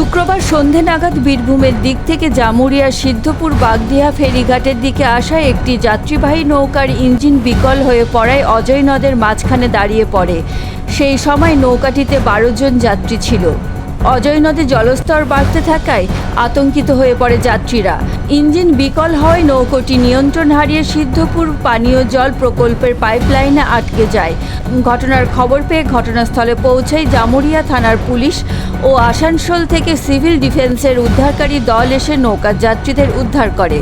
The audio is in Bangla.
শুক্রবার সন্ধে নাগাদ বীরভূমের দিক থেকে জামুরিয়া সিদ্ধপুর বাগদিয়া ফেরিঘাটের দিকে আসা একটি যাত্রীবাহী নৌকার ইঞ্জিন বিকল হয়ে পড়ায় অজয় নদের মাঝখানে দাঁড়িয়ে পড়ে। সেই সময় নৌকাটিতে 12 জন যাত্রী ছিল। অজয় নদে জলস্তর বাড়তে থাকায় আতঙ্কিত হয়ে পড়ে যাত্রীরা। ইঞ্জিন বিকল হওয়ায় নৌকাটি নিয়ন্ত্রণ হারিয়ে সিদ্ধপুর পানীয় জল প্রকল্পের পাইপলাইনে আটকে যায়। ঘটনার খবর পেয়ে ঘটনাস্থলে পৌঁছায় জামুরিয়া থানার পুলিশ ও আসানসোল থেকে সিভিল ডিফেন্সের উদ্ধারকারী দল এসে নৌকার যাত্রীদের উদ্ধার করে।